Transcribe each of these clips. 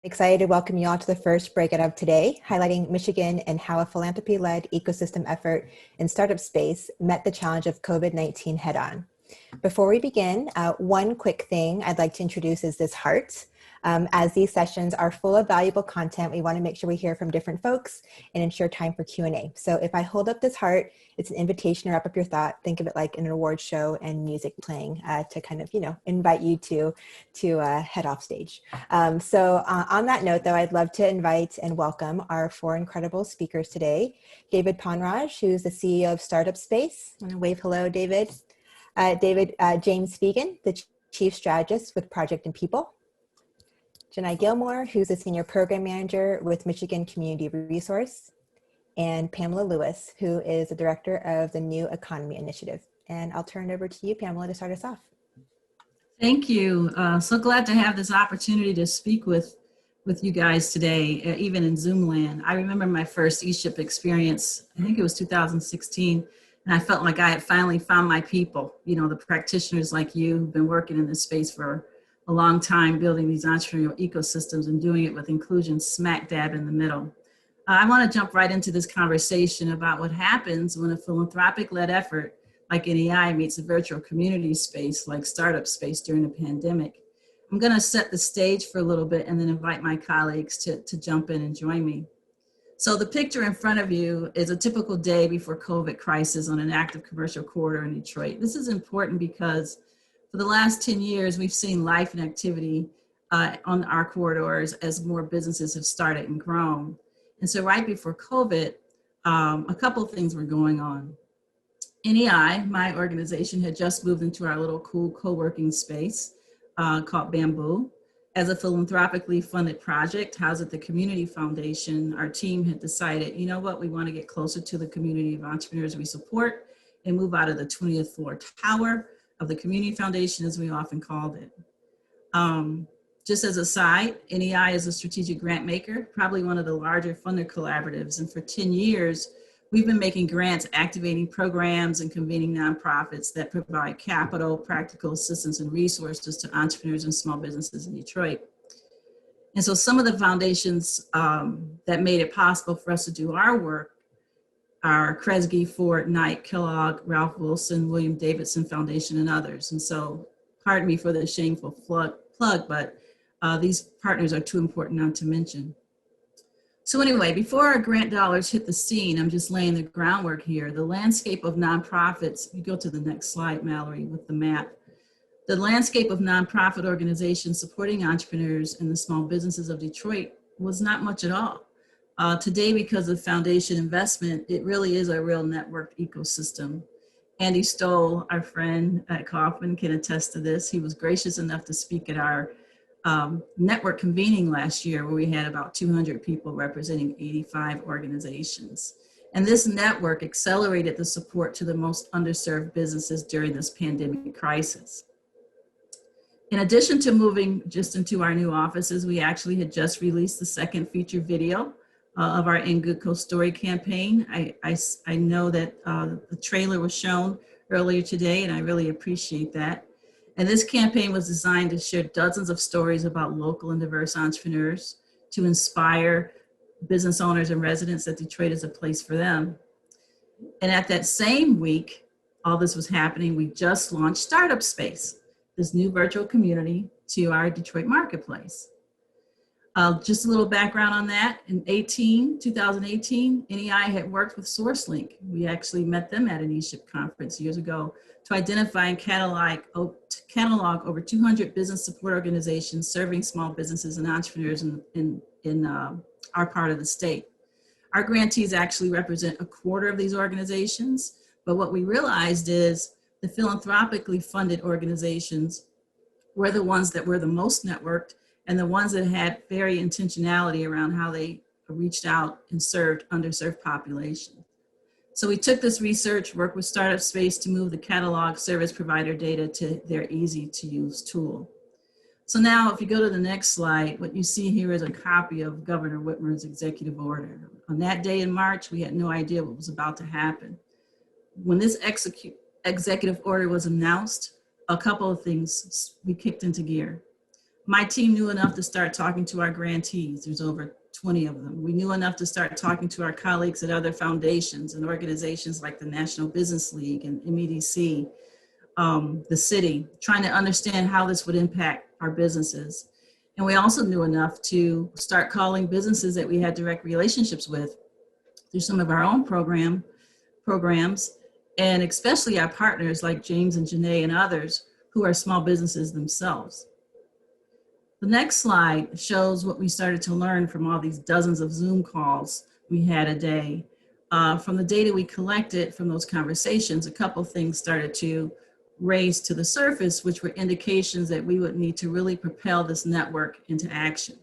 Excited to welcome you all to the first Breakout of today, highlighting Michigan and how a philanthropy-led ecosystem effort in startup space met the challenge of COVID-19 head-on. Before we begin, one quick thing I'd like to introduce is this heart. As these sessions are full of valuable content, we want to make sure we hear from different folks and ensure time for Q&A. So if I hold up this heart, it's an invitation to wrap up your thought. Think of it like an award show and music playing to kind of, invite you to head off stage. So on that note, though, I'd love to invite and welcome our four incredible speakers today. David Ponraj, who's the CEO of Startup Space. I'm going to wave hello, David. James Fegan, the Chief Strategist with Project and People. Janai Gilmore, who's a Senior Program Manager with Michigan Community Resource. And Pamela Lewis, who is the Director of the New Economy Initiative. And I'll turn it over to you, Pamela, to start us off. Thank you. So glad to have this opportunity to speak with you guys today, even in Zoom land. I remember my first Eship experience, I think it was 2016, and I felt like I had finally found my people, the practitioners like you who've been working in this space for a long time, building these entrepreneurial ecosystems and doing it with inclusion smack dab in the middle. I want to jump right into this conversation about what happens when a philanthropic-led effort like NEI meets a virtual community space like startup space during a pandemic. I'm going to set the stage for a little bit and then invite my colleagues to jump in and join me. So the picture in front of you is a typical day before COVID crisis on an active commercial corridor in Detroit. This is important because for the last 10 years, we've seen life and activity on our corridors as more businesses have started and grown. And so right before COVID, a couple of things were going on. NEI, my organization, had just moved into our little cool co-working space called Bamboo. As a philanthropically funded project housed at the Community Foundation, our team had decided, we want to get closer to the community of entrepreneurs we support and move out of the 20th floor tower of the Community Foundation, as we often called it. Just as a side, NEI is a strategic grant maker, probably one of the larger funder collaboratives. And for 10 years, we've been making grants, activating programs, and convening nonprofits that provide capital, practical assistance, and resources to entrepreneurs and small businesses in Detroit. And so some of the foundations that made it possible for us to do our work are Kresge, Ford, Knight, Kellogg, Ralph Wilson, William Davidson Foundation, and others. And so pardon me for the shameful plug, but these partners are too important not to mention. So anyway, before our grant dollars hit the scene, I'm just laying the groundwork here. The landscape of nonprofits, you go to the next slide, Mallory, with the map. The landscape of nonprofit organizations supporting entrepreneurs and the small businesses of Detroit was not much at all. Today, because of foundation investment, it really is a real networked ecosystem. Andy Stoll, our friend at Kauffman, can attest to this. He was gracious enough to speak at our network convening last year, where we had about 200 people representing 85 organizations. And this network accelerated the support to the most underserved businesses during this pandemic crisis. In addition to moving just into our new offices, we actually had just released the second feature video of our In Good Co Story campaign. I know that the trailer was shown earlier today, and I really appreciate that. And this campaign was designed to share dozens of stories about local and diverse entrepreneurs to inspire business owners and residents that Detroit is a place for them. And at that same week, all this was happening, we just launched Startup Space, this new virtual community to our Detroit marketplace. Just a little background on that. In 2018, NEI had worked with SourceLink. We actually met them at an Eship conference years ago to identify and catalog over 200 business support organizations serving small businesses and entrepreneurs in our part of the state. Our grantees actually represent a quarter of these organizations, but what we realized is the philanthropically funded organizations were the ones that were the most networked and the ones that had very intentionality around how they reached out and served underserved populations. So we took this research, worked with Startup Space to move the catalog service provider data to their easy to use tool. So now if you go to the next slide, what you see here is a copy of Governor Whitmer's executive order. On that day in March, we had no idea what was about to happen. When this executive order was announced, a couple of things we kicked into gear. My team knew enough to start talking to our grantees. There's over 20 of them. We knew enough to start talking to our colleagues at other foundations and organizations like the National Business League and MEDC, the city, trying to understand how this would impact our businesses. And we also knew enough to start calling businesses that we had direct relationships with through some of our own programs, and especially our partners like James and Janae and others who are small businesses themselves. The next slide shows what we started to learn from all these dozens of Zoom calls we had a day. From the data we collected from those conversations, a couple things started to raise to the surface, which were indications that we would need to really propel this network into action.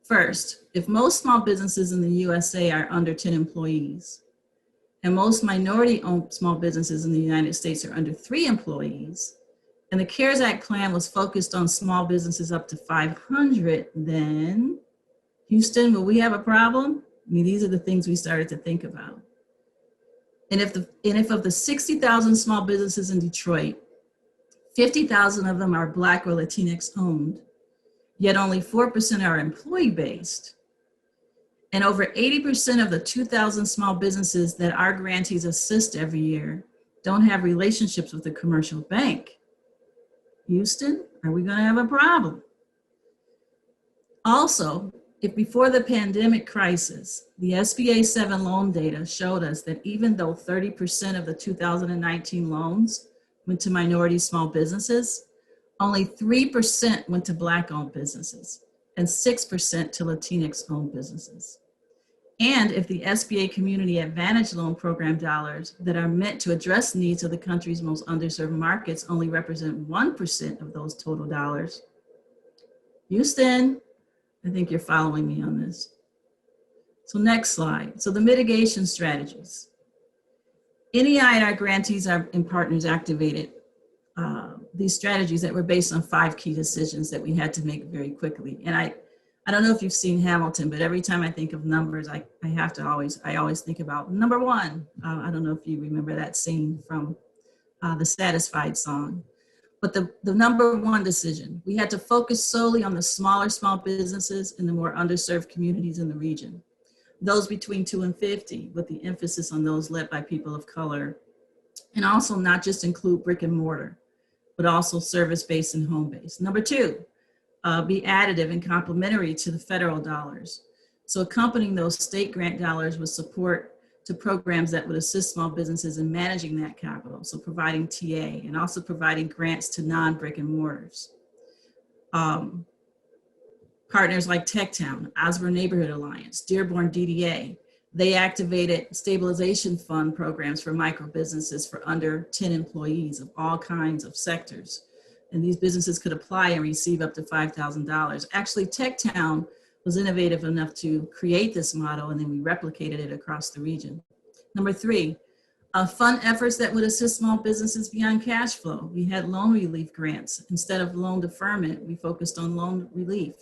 First, if most small businesses in the USA are under 10 employees, and most minority-owned small businesses in the United States are under 3 employees, and the CARES Act plan was focused on small businesses up to 500, then Houston, will we have a problem? I mean, these are the things we started to think about. And if of the 60,000 small businesses in Detroit, 50,000 of them are Black or Latinx owned, yet only 4% are employee-based, and over 80% of the 2,000 small businesses that our grantees assist every year don't have relationships with a commercial bank. Houston, are we going to have a problem? Also, if before the pandemic crisis, the SBA 7 loan data showed us that even though 30% of the 2019 loans went to minority small businesses, only 3% went to Black-owned businesses and 6% to Latinx-owned businesses. And if the SBA Community Advantage Loan Program dollars that are meant to address needs of the country's most underserved markets only represent 1% of those total dollars, Houston, I think you're following me on this. So next slide. So the mitigation strategies. NEI and our grantees and partners activated these strategies that were based on 5 key decisions that we had to make very quickly. And I don't know if you've seen Hamilton, but every time I think of numbers, I always think about number 1. I don't know if you remember that scene from the Satisfied song. But the number 1 decision, we had to focus solely on the smaller small businesses in the more underserved communities in the region. Those between 2 and 50, with the emphasis on those led by people of color. And also not just include brick and mortar, but also service-based and home-based. Number 2, be additive and complementary to the federal dollars. So accompanying those state grant dollars with support to programs that would assist small businesses in managing that capital. So providing TA and also providing grants to non-brick and mortars. Partners like TechTown, Osborne Neighborhood Alliance, Dearborn DDA, they activated stabilization fund programs for micro businesses for under 10 employees of all kinds of sectors. And these businesses could apply and receive up to $5,000. Actually, TechTown was innovative enough to create this model, and then we replicated it across the region. Number 3, fund efforts that would assist small businesses beyond cash flow. We had loan relief grants. Instead of loan deferment, we focused on loan relief,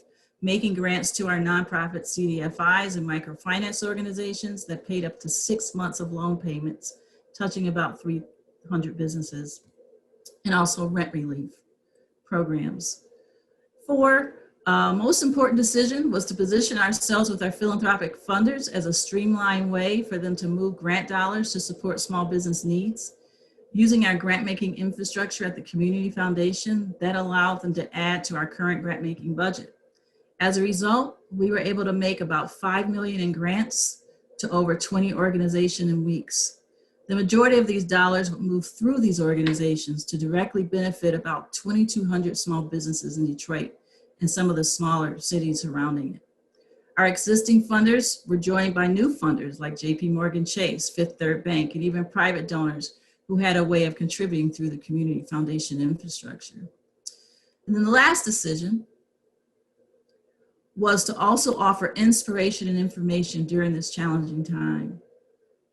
making grants to our nonprofit CDFIs and microfinance organizations that paid up to 6 months of loan payments, touching about 300 businesses, and also rent relief programs. 4, most important decision was to position ourselves with our philanthropic funders as a streamlined way for them to move grant dollars to support small business needs. Using our grant-making infrastructure at the Community Foundation, that allowed them to add to our current grant-making budget. As a result, we were able to make about $5 million in grants to over 20 organizations in weeks. The majority of these dollars would move through these organizations to directly benefit about 2,200 small businesses in Detroit and some of the smaller cities surrounding it. Our existing funders were joined by new funders like JP Morgan Chase, Fifth Third Bank, and even private donors who had a way of contributing through the Community Foundation infrastructure. And then the last decision was to also offer inspiration and information during this challenging time.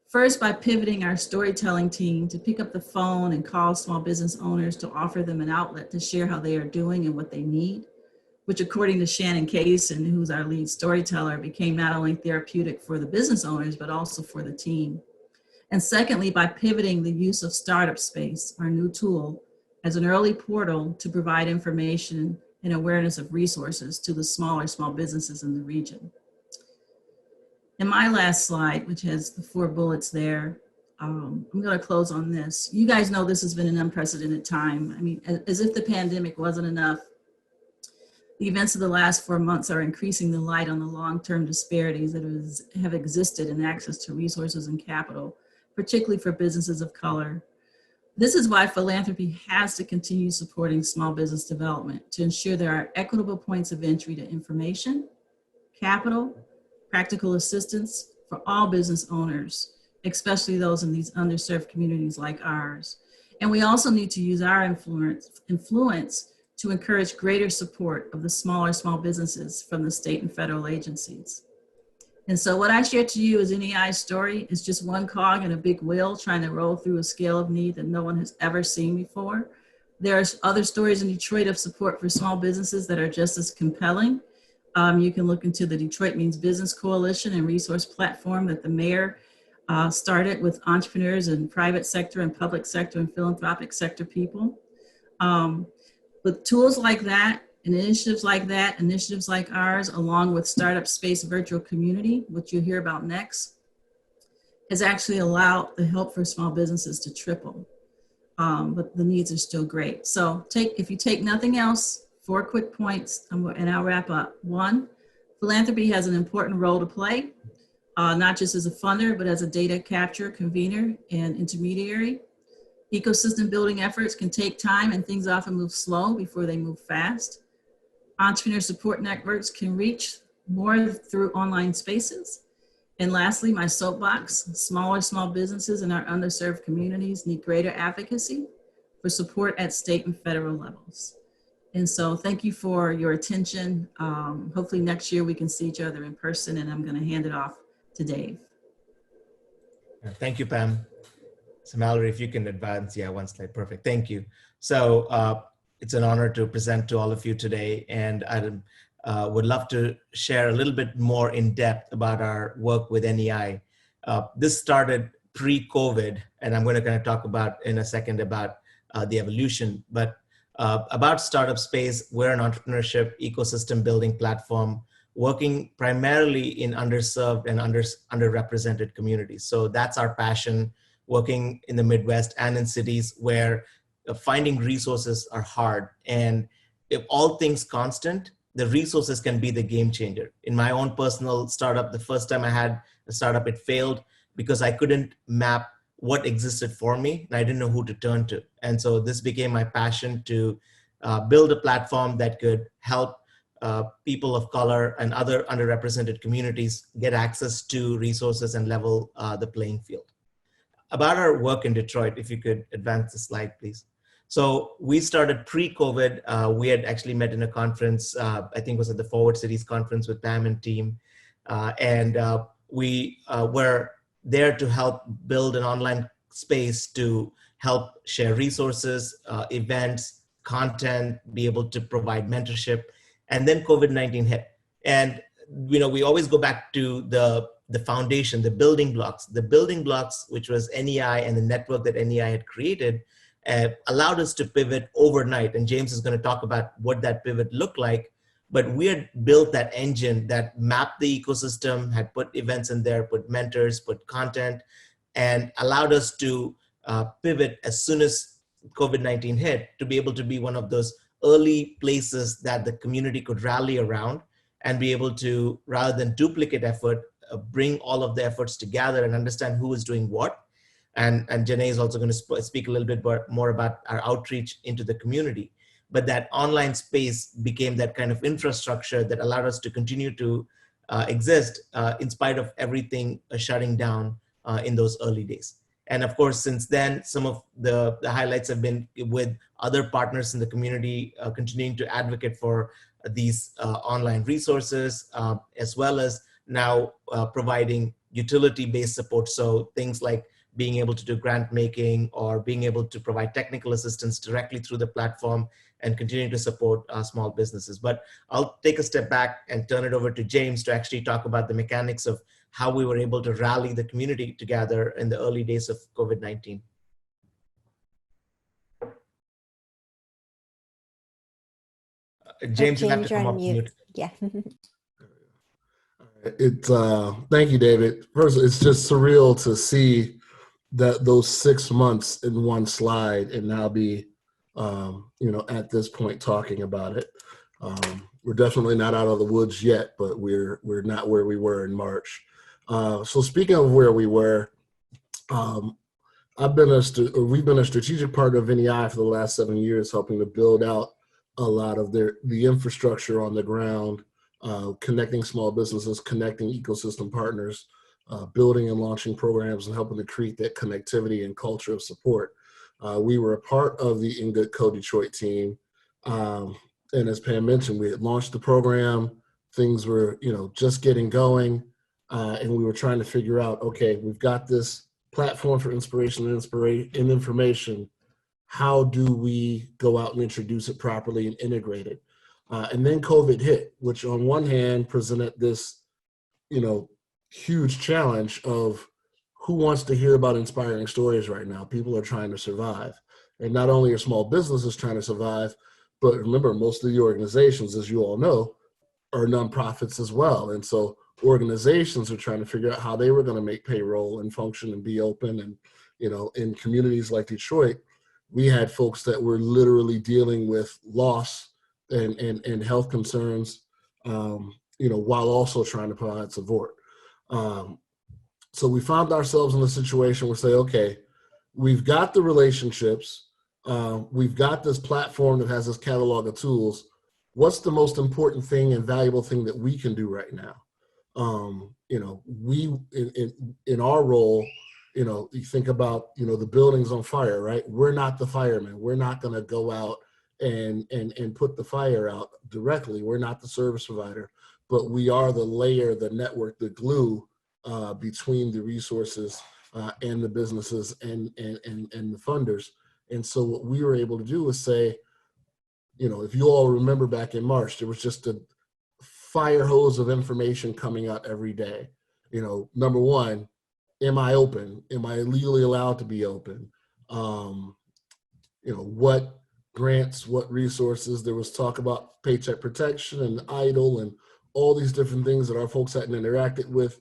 First, by pivoting our storytelling team to pick up the phone and call small business owners to offer them an outlet to share how they are doing and what they need, which according to Shannon Kaysen, who's our lead storyteller, became not only therapeutic for the business owners, but also for the team. And secondly, by pivoting the use of Startup Space, our new tool, as an early portal to provide information and awareness of resources to the smaller small businesses in the region. And my last slide, which has the 4 bullets there, I'm going to close on this. You guys know this has been an unprecedented time. I mean, as if the pandemic wasn't enough, the events of the last 4 months are increasing the light on the long-term disparities that have existed in access to resources and capital, particularly for businesses of color. This is why philanthropy has to continue supporting small business development to ensure there are equitable points of entry to information, capital, practical assistance for all business owners, especially those in these underserved communities like ours. And we also need to use our influence to encourage greater support of the smaller small businesses from the state and federal agencies. And so what I shared to you is NEI'S story is just one cog in a big wheel trying to roll through a scale of need that no one has ever seen before. There's other stories in Detroit of support for small businesses that are just as compelling. You can look into the Detroit Means Business Coalition and resource platform that the mayor started with entrepreneurs in private sector and public sector and philanthropic sector people. With tools like that and initiatives like ours, along with Startup Space Virtual Community, which you'll hear about next, has actually allowed the help for small businesses to triple. But the needs are still great. So if you take nothing else, 4 quick points, and I'll wrap up. 1, philanthropy has an important role to play, not just as a funder, but as a data capture, convener, and intermediary. Ecosystem building efforts can take time and things often move slow before they move fast. Entrepreneur support networks can reach more through online spaces. And lastly, my soapbox, smaller small businesses in our underserved communities need greater advocacy for support at state and federal levels. And so thank you for your attention. Hopefully next year we can see each other in person, and I'm going to hand it off to Dave. Thank you, Pam. So Mallory, if you can advance, yeah, 1 slide, perfect. Thank you. So it's an honor to present to all of you today, and I would love to share a little bit more in depth about our work with NEI. This started pre-COVID, and I'm going to kind of talk about in a second about the evolution, but about Startup Space, we're an entrepreneurship ecosystem building platform working primarily in underserved and underrepresented communities. So that's our passion, working in the Midwest and in cities where finding resources are hard. And if all things constant, the resources can be the game changer. In my own personal startup, the first time I had a startup, it failed because I couldn't map what existed for me, and I didn't know who to turn to. And so this became my passion to build a platform that could help people of color and other underrepresented communities get access to resources and level the playing field. About our work in Detroit, if you could advance the slide, please. So we started pre-COVID. We had actually met in a conference, I think it was at the Forward Cities conference with Pam and team. We were there to help build an online space to help share resources, events, content, be able to provide mentorship. And then COVID-19 hit. And we always go back to the foundation, the building blocks, which was NEI and the network that NEI had created, allowed us to pivot overnight. And James is going to talk about what that pivot looked like. But we had built that engine that mapped the ecosystem, had put events in there, put mentors, put content, and allowed us to pivot as soon as COVID-19 hit to be able to be one of those early places that the community could rally around and be able to, rather than duplicate effort, bring all of the efforts together and understand who is doing what. And Janae is also going to speak a little bit more about our outreach into the community. But that online space became that kind of infrastructure that allowed us to continue to exist in spite of everything shutting down in those early days. And of course, since then, some of the highlights have been with other partners in the community continuing to advocate for these online resources, as well as now providing utility-based support. So things like being able to do grant making or being able to provide technical assistance directly through the platform and continuing to support small businesses. But I'll take a step back and turn it over to James to actually talk about the mechanics of how we were able to rally the community together in the early days of COVID-19. James, you have to James, you're come on off mute. mute. Yeah. Thank you, David. First, it's just surreal to see that those 6 months in one slide and now be, at this point talking about it. We're definitely not out of the woods yet, but we're not where we were in March. So speaking of where we were, we've been a strategic partner of NEI for the last 7 years, helping to build out a lot of the infrastructure on the ground, connecting small businesses, connecting ecosystem partners, building and launching programs, and helping to create that connectivity and culture of support. We were a part of the In Good Co Detroit team, and as Pam mentioned, we had launched the program. Things were, just getting going, and we were trying to figure out, okay, we've got this platform for inspiration and information. How do we go out and introduce it properly and integrate it? And then COVID hit, which on one hand presented this, huge challenge of who wants to hear about inspiring stories right now. People are trying to survive. And not only are small businesses trying to survive, but remember, most of the organizations, as you all know, are nonprofits as well. And so organizations are trying to figure out how they were going to make payroll and function and be open. And, in communities like Detroit, we had folks that were literally dealing with loss and health concerns, while also trying to provide support. So we found ourselves in a situation where we say, okay, we've got the relationships, we've got this platform that has this catalog of tools. What's the most important thing and valuable thing that we can do right now? We in our role, you think about, the building's on fire, right? We're not the firemen. We're not going to go out and put the fire out directly. We're not the service provider, but we are the layer, the network, the glue between the resources and the businesses and the funders. And so what we were able to do was say, if you all remember back in March, there was just a fire hose of information coming out every day. Number one, am I open? Am I legally allowed to be open? What grants, what resources? There was talk about paycheck protection and EIDL and all these different things that our folks hadn't interacted with.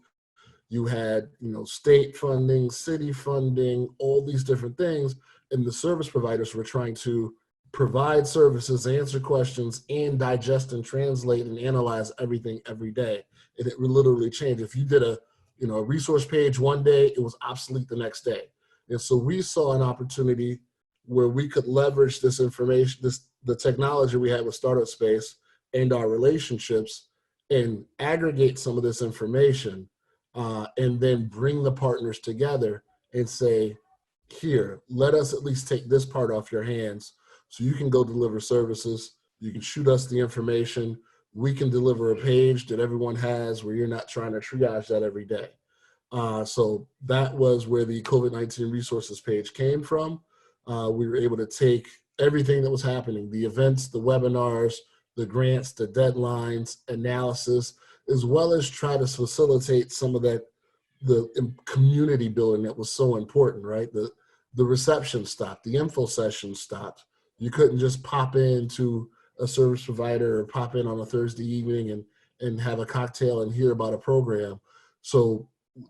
You had, state funding, city funding, all these different things. And the service providers were trying to provide services, answer questions, and digest and translate and analyze everything every day. And it literally changed. If you did a resource page one day, it was obsolete the next day. And so we saw an opportunity where we could leverage this information, the technology we had with Startup Space and our relationships, and aggregate some of this information, and then bring the partners together and say, here, let us at least take this part off your hands so you can go deliver services. You can shoot us the information. We can deliver a page that everyone has where you're not trying to triage that every day. So that was where the COVID-19 resources page came from. We were able to take everything that was happening, the events, the webinars, the grants, the deadlines, analysis, as well as try to facilitate some of that, the community building that was so important, right? The reception stopped, the info session stopped. You couldn't just pop into a service provider or pop in on a Thursday evening and have a cocktail and hear about a program. So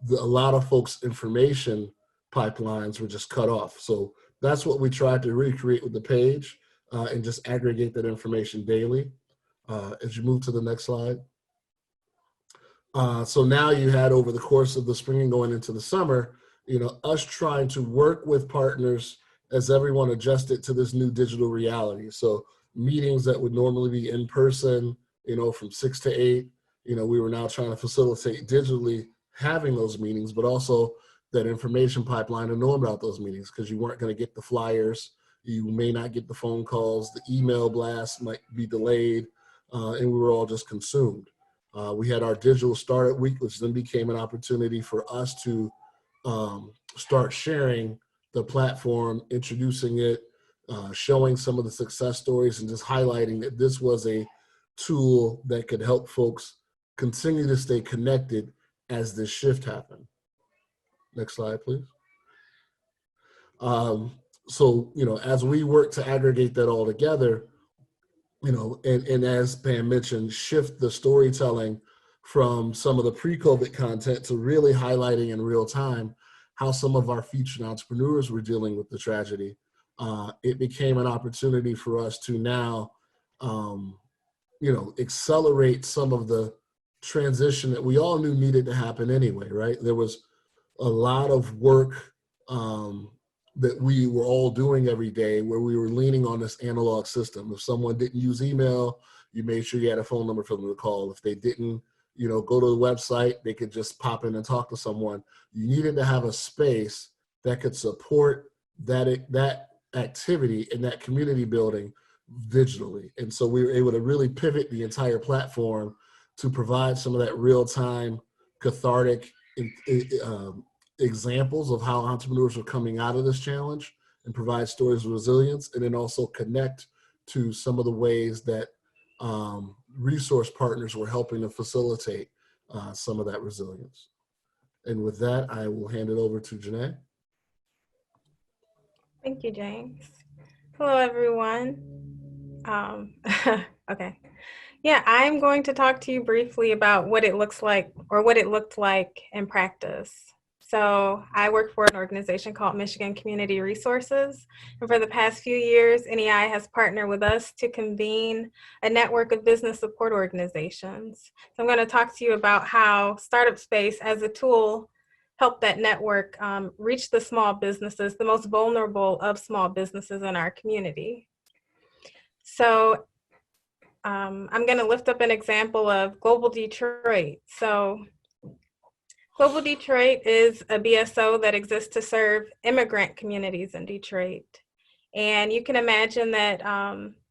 a lot of folks' information pipelines were just cut off. So that's what we tried to recreate with the page, and just aggregate that information daily. As you move to the next slide. So now you had, over the course of the spring and going into the summer, us trying to work with partners as everyone adjusted to this new digital reality. So meetings that would normally be in person, from 6 to 8, we were now trying to facilitate digitally having those meetings, but also that information pipeline to know about those meetings, because you weren't going to get the flyers. You may not get the phone calls, the email blasts might be delayed, and we were all just consumed. We had our digital startup week, which then became an opportunity for us to start sharing the platform, introducing it, showing some of the success stories, and just highlighting that this was a tool that could help folks continue to stay connected as this shift happened. Next slide, please. So, as we work to aggregate that all together, and as Pam mentioned, shift the storytelling from some of the pre-COVID content to really highlighting in real time how some of our featured entrepreneurs were dealing with the tragedy. It became an opportunity for us to now, accelerate some of the transition that we all knew needed to happen anyway, right? There was a lot of work that we were all doing every day where we were leaning on this analog system. If someone didn't use email, you made sure you had a phone number for them to call. If they didn't, go to the website, they could just pop in and talk to someone. You needed to have a space that could support that activity and that community building digitally. And so we were able to really pivot the entire platform to provide some of that real-time cathartic examples of how entrepreneurs are coming out of this challenge and provide stories of resilience, and then also connect to some of the ways that resource partners were helping to facilitate some of that resilience. And with that, I will hand it over to Janae. Thank you, James. Hello, everyone. Okay. Yeah, I'm going to talk to you briefly about what it looks like, or what it looked like in practice. So I work for an organization called Michigan Community Resources. And for the past few years, NEI has partnered with us to convene a network of business support organizations. So I'm going to talk to you about how Startup Space as a tool helped that network reach the small businesses, the most vulnerable of small businesses in our community. So I'm going to lift up an example of Global Detroit. So Global Detroit is a BSO that exists to serve immigrant communities in Detroit. And you can imagine that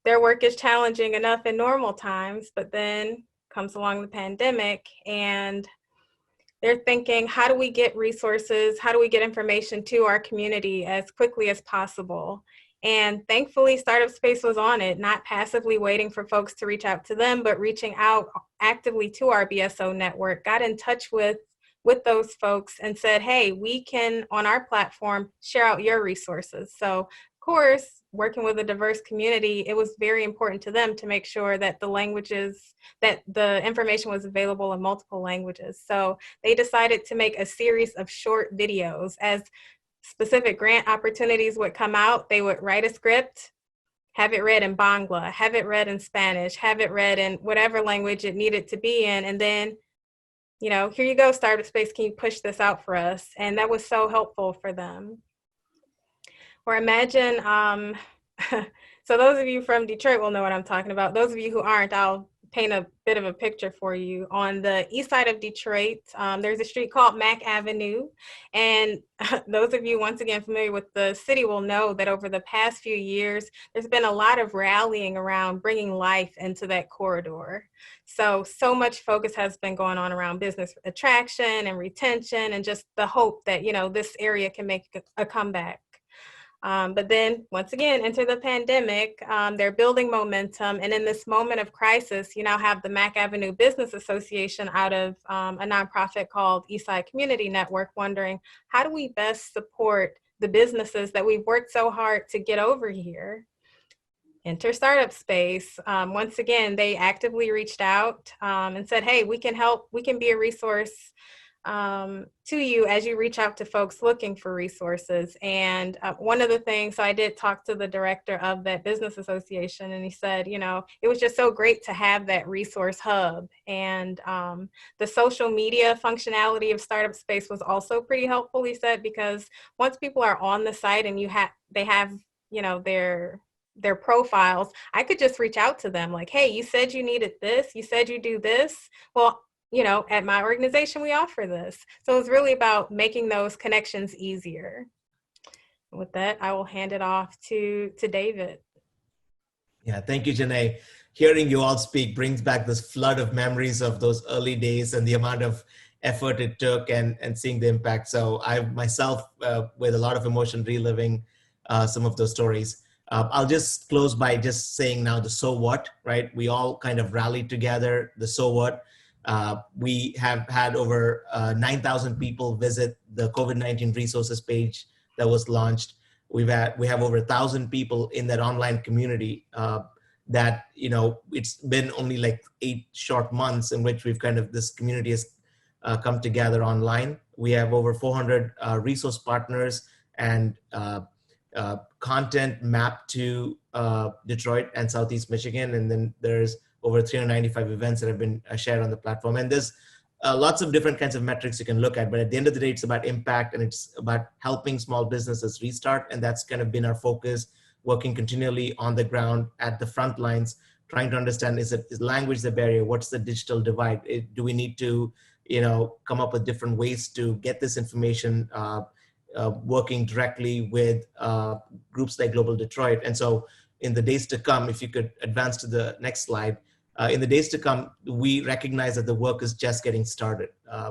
their work is challenging enough in normal times, but then comes along the pandemic, and they're thinking, how do we get resources? How do we get information to our community as quickly as possible? And thankfully, Startup Space was on it, not passively waiting for folks to reach out to them, but reaching out actively to our BSO network, got in touch with those folks and said, hey, we can, on our platform, share out your resources. So, of course, working with a diverse community, it was very important to them to make sure that the information was available in multiple languages. So they decided to make a series of short videos. As specific grant opportunities would come out, they would write a script, have it read in Bangla, have it read in Spanish, have it read in whatever language it needed to be in, and then, here you go, Startup Space, can you push this out for us? And that was so helpful for them. Or imagine, so those of you from Detroit will know what I'm talking about. Those of you who aren't, I'll paint a bit of a picture for you. On the east side of Detroit, there's a street called Mack Avenue. And those of you, once again, familiar with the city will know that over the past few years, there's been a lot of rallying around bringing life into that corridor. So much focus has been going on around business attraction and retention, and just the hope that, this area can make a comeback. But then once again, enter the pandemic, they're building momentum. And in this moment of crisis, you now have the Mack Avenue Business Association out of a nonprofit called Eastside Community Network, wondering, how do we best support the businesses that we've worked so hard to get over here? Enter Startup Space. Once again, they actively reached out and said, hey, we can help, we can be a resource to you as you reach out to folks looking for resources. And one of the things, so I did talk to the director of that business association, and he said, it was just so great to have that resource hub. And the social media functionality of Startup Space was also pretty helpful, he said, because once people are on the site and they have, their profiles, I could just reach out to them like, hey, you said you needed this, you said you do this. Well, at my organization, we offer this. So it's really about making those connections easier. With that, I will hand it off to David. Yeah, thank you, Janae. Hearing you all speak brings back this flood of memories of those early days and the amount of effort it took and seeing the impact. So I myself, with a lot of emotion, reliving some of those stories. I'll just close by just saying now the so what, right? We all kind of rallied together, the so what. We have had over 9,000 people visit the COVID-19 resources page that was launched. We have over 1,000 people in that online community that, it's been only like 8 short months in which this community has come together online. We have over 400 resource partners and content mapped to Detroit and Southeast Michigan. And then there's over 395 events that have been shared on the platform. And there's lots of different kinds of metrics you can look at, but at the end of the day, it's about impact and it's about helping small businesses restart. And that's kind of been our focus, working continually on the ground at the front lines, trying to understand, is language the barrier? What's the digital divide? Do we need to, come up with different ways to get this information, working directly with groups like Global Detroit? And so in the days to come, if you could advance to the next slide, in the days to come, we recognize that the work is just getting started.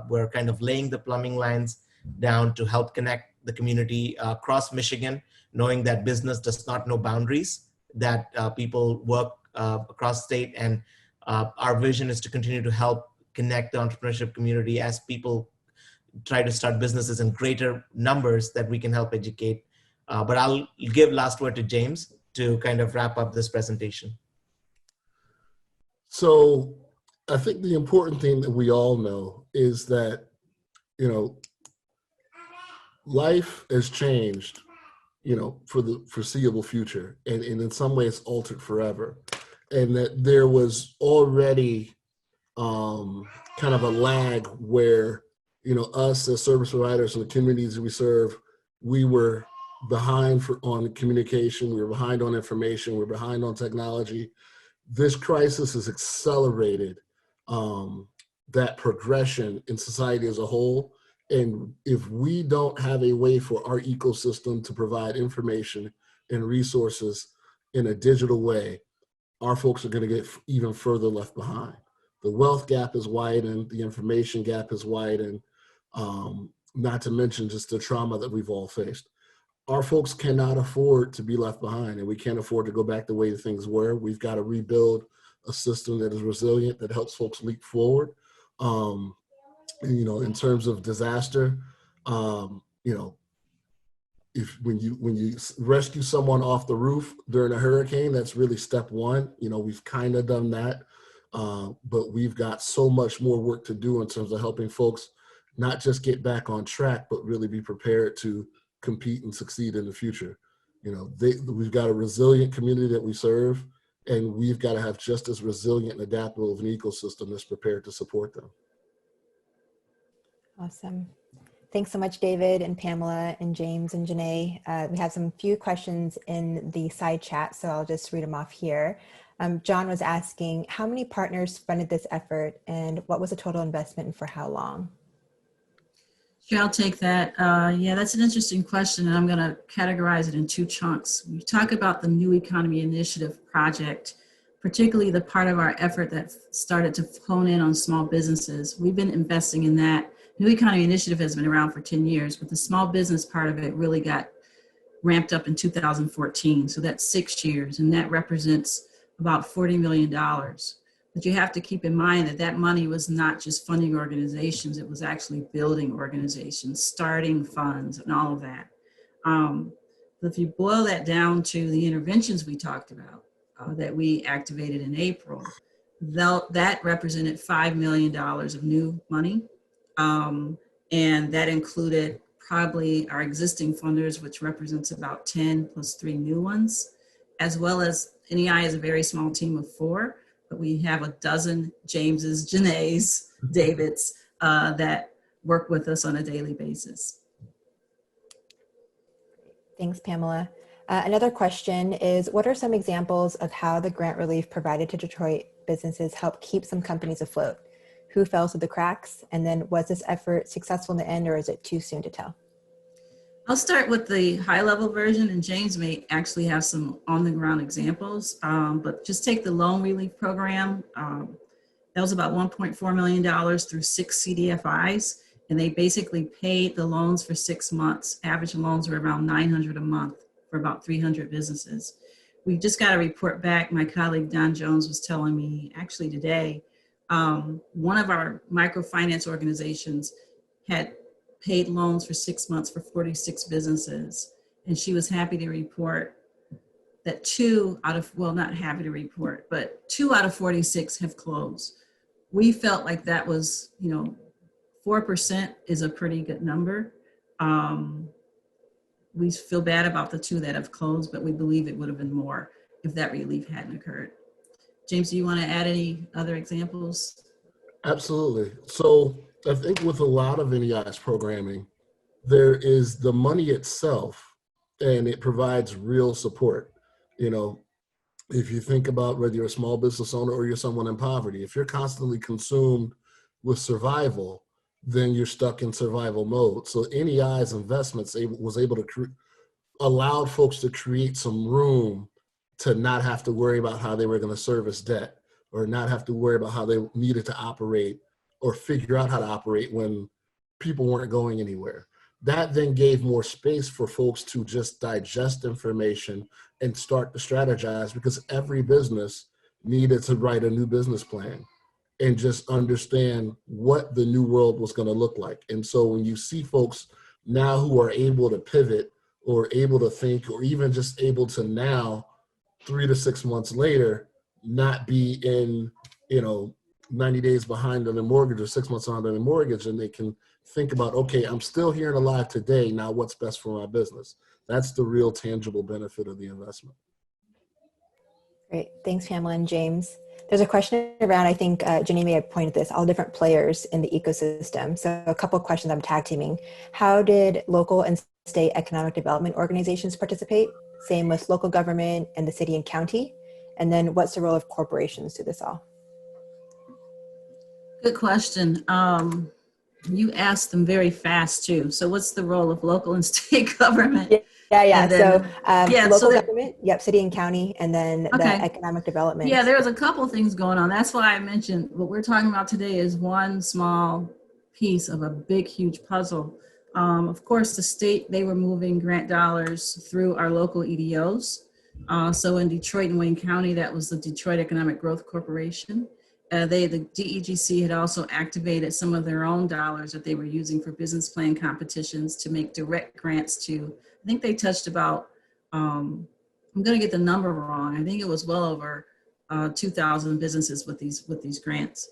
We're kind of laying the plumbing lines down to help connect the community across Michigan, knowing that business does not know boundaries, that people work across state. And our vision is to continue to help connect the entrepreneurship community as people try to start businesses in greater numbers that we can help educate. But I'll give last word to James to kind of wrap up this presentation. So I think the important thing that we all know is that, life has changed, for the foreseeable future, and in some ways altered forever. And that there was already kind of a lag where, us as service providers and the communities we serve, we were behind on communication, we were behind on information, we were behind on technology. This crisis has accelerated that progression in society as a whole. And if we don't have a way for our ecosystem to provide information and resources in a digital way, our folks are going to get even further left behind. The wealth gap is widened, the information gap is widened, not to mention just the trauma that we've all faced. Our folks cannot afford to be left behind, and we can't afford to go back the way things were. We've got to rebuild a system that is resilient, that helps folks leap forward. In terms of disaster, if when you rescue someone off the roof during a hurricane, that's really step one. We've kind of done that, but we've got so much more work to do in terms of helping folks not just get back on track, but really be prepared to compete and succeed in the future. We've got a resilient community that we serve, and we've got to have just as resilient and adaptable of an ecosystem that's prepared to support them. Awesome. Thanks so much, David and Pamela and James and Janae. We have some few questions in the side chat, so I'll just read them off here. John was asking, how many partners funded this effort and what was the total investment and for how long? Sure, I'll take that. Yeah, that's an interesting question, and I'm going to categorize it in 2 chunks. We talk about the New Economy Initiative project, particularly the part of our effort that started to hone in on small businesses. We've been investing in that. New Economy Initiative has been around for 10 years, but the small business part of it really got ramped up in 2014. So that's 6 years, and that represents about $40 million. But you have to keep in mind that that money was not just funding organizations, it was actually building organizations, starting funds, and all of that. But if you boil that down to the interventions we talked about that we activated in April, that represented $5 million of new money. And that included probably our existing funders, which represents about 10 plus 3 new ones, as well as NEI is a very small team of 4. But we have a dozen Jameses, Janaes, Davids that work with us on a daily basis. Thanks, Pamela. Another question is, what are some examples of how the grant relief provided to Detroit businesses helped keep some companies afloat? Who fell through the cracks? And then was this effort successful in the end, or is it too soon to tell? I'll start with the high-level version, and James may actually have some on-the-ground examples, but just take the loan relief program. That was about $1.4 million through 6 CDFIs, and they basically paid the loans for 6 months. Average loans were around $900 a month for about 300 businesses. We just got a report back. My colleague Don Jones was telling me actually today, one of our microfinance organizations had paid loans for 6 months for 46 businesses. And she was happy to report that 2 out of, well, not happy to report, but 2 out of 46 have closed. We felt like that was, 4% is a pretty good number. We feel bad about the 2 that have closed, but we believe it would have been more if that relief hadn't occurred. James, do you want to add any other examples? Absolutely. So I think with a lot of NEI'S programming, there is the money itself, and it provides real support. If you think about whether you're a small business owner or you're someone in poverty, if you're constantly consumed with survival, then you're stuck in survival mode. So NEI's investments was able to allowed folks to create some room to not have to worry about how they were going to service debt, or not have to worry about how they needed to operate or figure out how to operate when people weren't going anywhere. That then gave more space for folks to just digest information and start to strategize, because every business needed to write a new business plan and just understand what the new world was going to look like. And so when you see folks now who are able to pivot or able to think, or even just able to now 3 to 6 months later, not be in, 90 days behind on the mortgage or 6 months behind on the mortgage, and they can think about, okay, I'm still here and alive today. Now what's best for my business? That's the real tangible benefit of the investment. Great. Thanks, Pamela and James. There's a question around, I think Jenny may have pointed this, all different players in the ecosystem. So a couple of questions I'm tag teaming. How did local and state economic development organizations participate? Same with local government and the city and county. And then what's the role of corporations to this all? Good question. You asked them very fast too. So what's the role of local and state government? Yeah. Then, local government, city and county, and then the economic development. Yeah, there's a couple things going on. That's why I mentioned what we're talking about today is one small piece of a big, huge puzzle. Of course, the state, they were moving grant dollars through our local EDOs. So in Detroit and Wayne County, that was the Detroit Economic Growth Corporation. The DEGC had also activated some of their own dollars that they were using for business plan competitions to make direct grants to, I think they touched about, I'm going to get the number wrong. I think it was well over 2,000 businesses with these grants.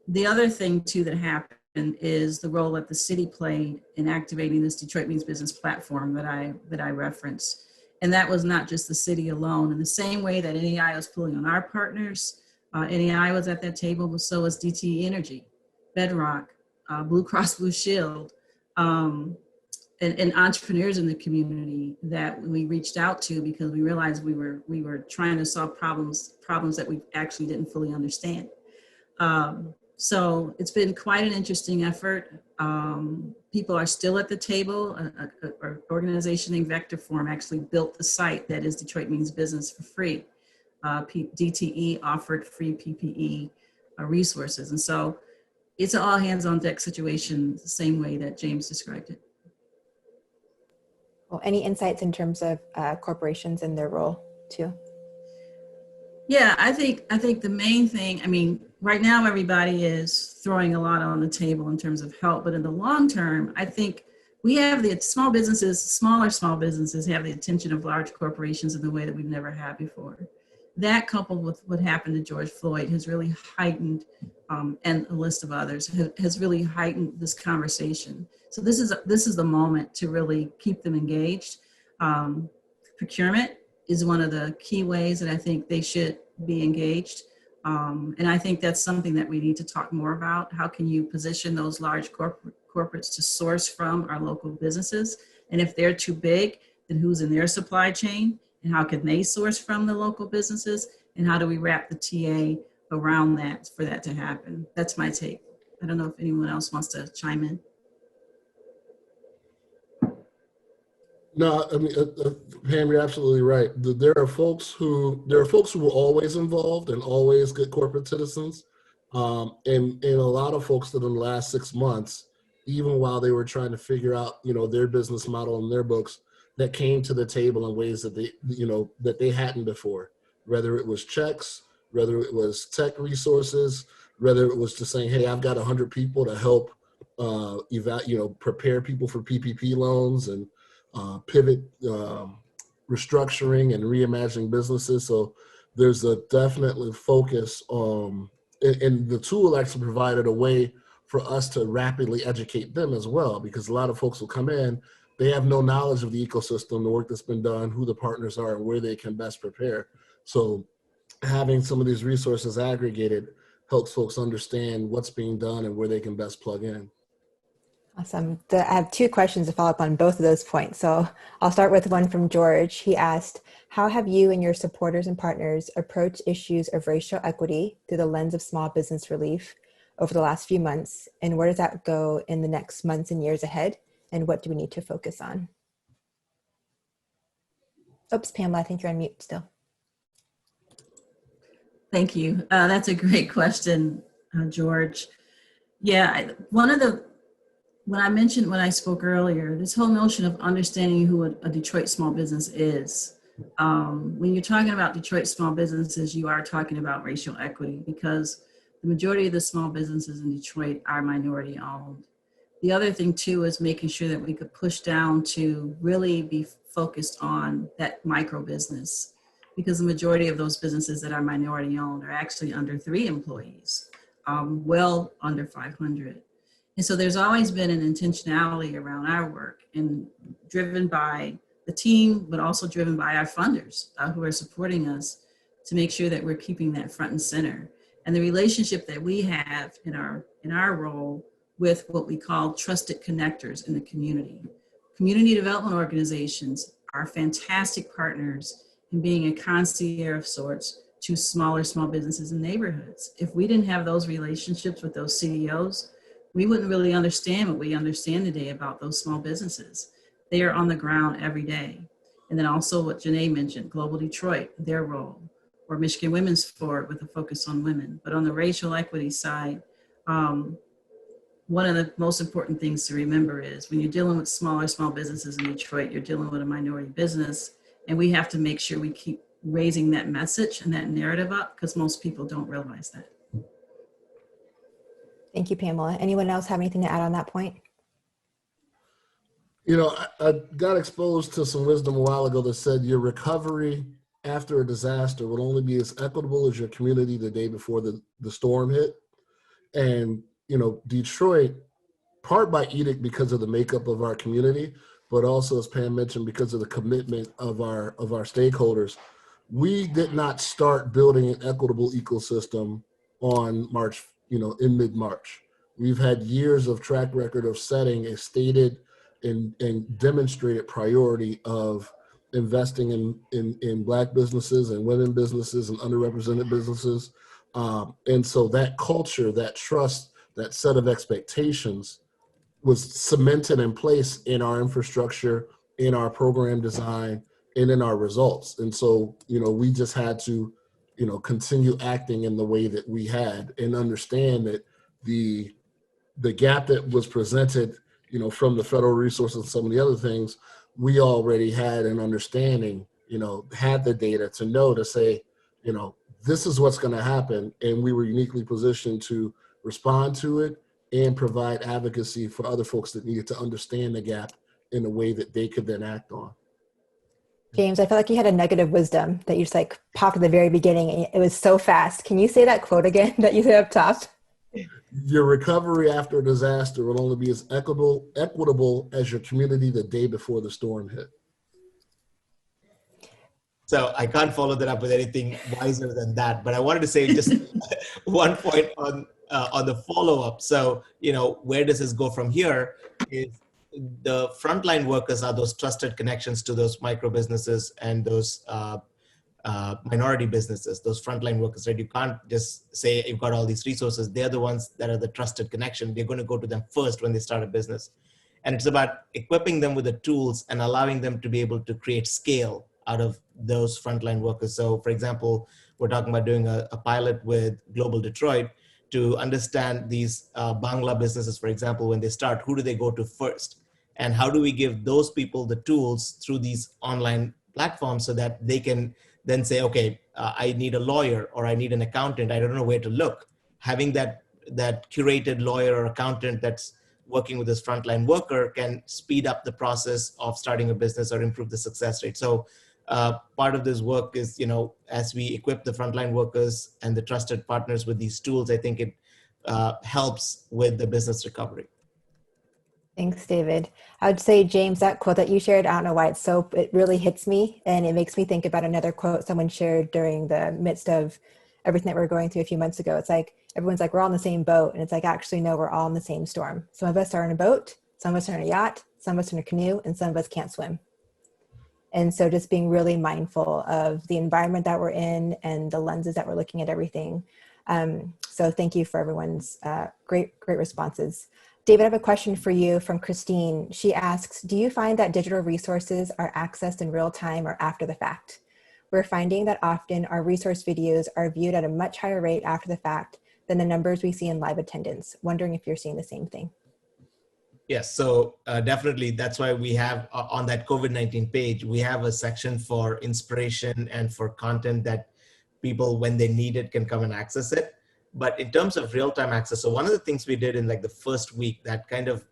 The other thing too that happened is the role that the city played in activating this Detroit Means Business platform that I referenced. And that was not just the city alone. In the same way that NEI was pulling on our partners, NEI was at that table, but so was DTE Energy, Bedrock, Blue Cross Blue Shield, and entrepreneurs in the community that we reached out to because we realized we were trying to solve problems that we actually didn't fully understand. So it's been quite an interesting effort. People are still at the table. An organization named Vector Form actually built the site that is Detroit Means Business for free. DTE offered free PPE resources. And so it's an all hands on deck situation, the same way that James described it. Well, any insights in terms of corporations and their role too? Yeah, I think the main thing, right now everybody is throwing a lot on the table in terms of help, but in the long term, I think we have the smaller small businesses have the attention of large corporations in the way that we've never had before. That coupled with what happened to George Floyd has really heightened, and a list of others, has really heightened this conversation. So this is the moment to really keep them engaged. Procurement is one of the key ways that I think they should be engaged. And I think that's something that we need to talk more about. How can you position those large corporates to source from our local businesses? And if they're too big, then who's in their supply chain? And how can they source from the local businesses? And how do we wrap the TA around that for that to happen? That's my take. I don't know if anyone else wants to chime in. No, Pam, you're absolutely right. There are folks who were always involved and always good corporate citizens, and a lot of folks that in the last 6 months, even while they were trying to figure out, their business model and their books, that came to the table in ways that they hadn't before. Whether it was checks, whether it was tech resources, whether it was just saying, hey, I've got 100 people to help prepare people for PPP loans and pivot restructuring and reimagining businesses. So there's a definitely focus and the tool actually provided a way for us to rapidly educate them as well, because a lot of folks will come in, they have no knowledge of the ecosystem, the work that's been done, who the partners are, and where they can best prepare. So having some of these resources aggregated helps folks understand what's being done and where they can best plug in. Awesome. I have two questions to follow up on both of those points. So I'll start with one from George. He asked, how have you and your supporters and partners approached issues of racial equity through the lens of small business relief over the last few months? And where does that go in the next months and years ahead? And what do we need to focus on? Oops, Pamela, I think you're on mute still. Thank you. That's a great question, George. Yeah, when I spoke earlier, this whole notion of understanding who a Detroit small business is. When you're talking about Detroit small businesses, you are talking about racial equity, because the majority of the small businesses in Detroit are minority owned. The other thing too is making sure that we could push down to really be focused on that micro business, because the majority of those businesses that are minority owned are actually under 3 employees, well under 500. And so there's always been an intentionality around our work, and driven by the team, but also driven by our funders who are supporting us to make sure that we're keeping that front and center. And the relationship that we have in our role with what we call trusted connectors in the community. Community development organizations are fantastic partners in being a concierge of sorts to smaller small businesses and neighborhoods. If we didn't have those relationships with those CEOs, we wouldn't really understand what we understand today about those small businesses. They are on the ground every day. And then also what Janae mentioned, Global Detroit, their role, or Michigan Women's Forward with a focus on women. But on the racial equity side, one of the most important things to remember is when you're dealing with small businesses in Detroit, you're dealing with a minority business, and we have to make sure we keep raising that message and that narrative up, because most people don't realize that. Thank you, Pamela. Anyone else have anything to add on that point? You know, I got exposed to some wisdom a while ago that said your recovery after a disaster will only be as equitable as your community the day before the storm hit. And, you know, Detroit, part by edict because of the makeup of our community, but also, as Pam mentioned, because of the commitment of our stakeholders, we did not start building an equitable ecosystem on in mid-March. We've had years of track record of setting a stated and demonstrated priority of investing in Black businesses and women businesses and underrepresented businesses. And so that culture, that trust, that set of expectations was cemented in place in our infrastructure, in our program design, and in our results. And so, you know, we just had to, you know, continue acting in the way that we had and understand that the gap that was presented, you know, from the federal resources and some of the other things, we already had an understanding, you know, had the data to know to say, you know, this is what's going to happen. And we were uniquely positioned to respond to it and provide advocacy for other folks that needed to understand the gap in a way that they could then act on. James, I felt like you had a nugget of wisdom that you just like popped at the very beginning. And it was so fast. Can you say that quote again that you said up top? Your recovery after a disaster will only be as equitable as your community the day before the storm hit. So I can't follow that up with anything wiser than that. But I wanted to say just one point on the follow-up. So, you know, where does this go from here is the frontline workers are those trusted connections to those micro businesses and those minority businesses, those frontline workers, right? You can't just say you've got all these resources. They're the ones that are the trusted connection. They're going to go to them first when they start a business. And it's about equipping them with the tools and allowing them to be able to create scale out of those frontline workers. So for example, we're talking about doing a pilot with Global Detroit to understand these Bangla businesses, for example, when they start, who do they go to first? And how do we give those people the tools through these online platforms so that they can then say, okay, I need a lawyer or I need an accountant. I don't know where to look. Having that curated lawyer or accountant that's working with this frontline worker can speed up the process of starting a business or improve the success rate. So part of this work is, as we equip the frontline workers and the trusted partners with these tools, I think it helps with the business recovery. Thanks, David. I would say, James, that quote that you shared, I don't know why it really hits me, and it makes me think about another quote someone shared during the midst of everything that we were going through a few months ago. It's like, everyone's like, we're all in the same boat. And it's like, actually, no, we're all in the same storm. Some of us are in a boat, some of us are in a yacht, some of us are in a canoe, and some of us can't swim. And so just being really mindful of the environment that we're in and the lenses that we're looking at everything. So thank you for everyone's great responses. David, I have a question for you from Christine. She asks, do you find that digital resources are accessed in real time or after the fact? We're finding that often our resource videos are viewed at a much higher rate after the fact than the numbers we see in live attendance. Wondering if you're seeing the same thing. Yes, so definitely that's why we have on that COVID-19 page, we have a section for inspiration and for content that people, when they need it, can come and access it. But in terms of real-time access, so one of the things we did in like the first week that kind of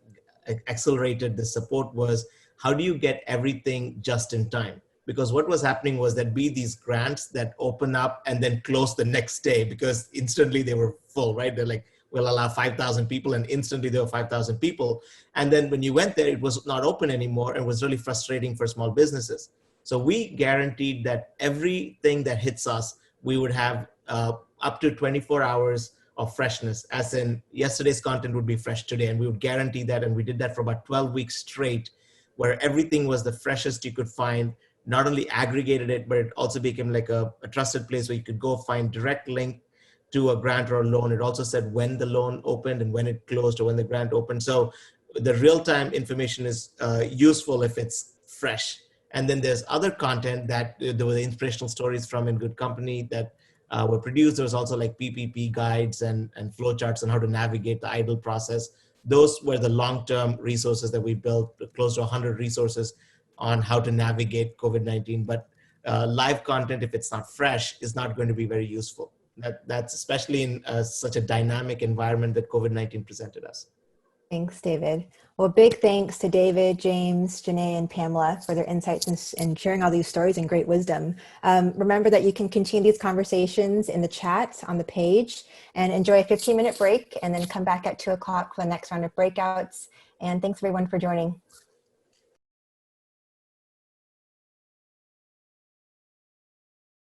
accelerated the support was, how do you get everything just in time? Because what was happening was there'd be these grants that open up and then close the next day because instantly they were full, right? They're like, we'll allow 5,000 people, and instantly there were 5,000 people. And then when you went there, it was not open anymore and was really frustrating for small businesses. So we guaranteed that everything that hits us, we would have up to 24 hours of freshness, as in yesterday's content would be fresh today, and we would guarantee that. And we did that for about 12 weeks straight, where everything was the freshest you could find, not only aggregated it, but it also became like a trusted place where you could go find direct link to a grant or a loan. It also said when the loan opened and when it closed or when the grant opened. So the real-time information is useful if it's fresh. And then there's other content that there were the inspirational stories from In Good Company that were produced. There was also like PPP guides and flowcharts on how to navigate the idle process. Those were the long-term resources that we built, close to 100 resources on how to navigate COVID-19. But live content, if it's not fresh, is not going to be very useful. That's especially in such a dynamic environment that COVID-19 presented us. Thanks, David. Well, big thanks to David, James, Janae, and Pamela for their insights and sharing all these stories and great wisdom. Remember that you can continue these conversations in the chat on the page, and enjoy a 15-minute break and then come back at 2 o'clock for the next round of breakouts. And thanks everyone for joining.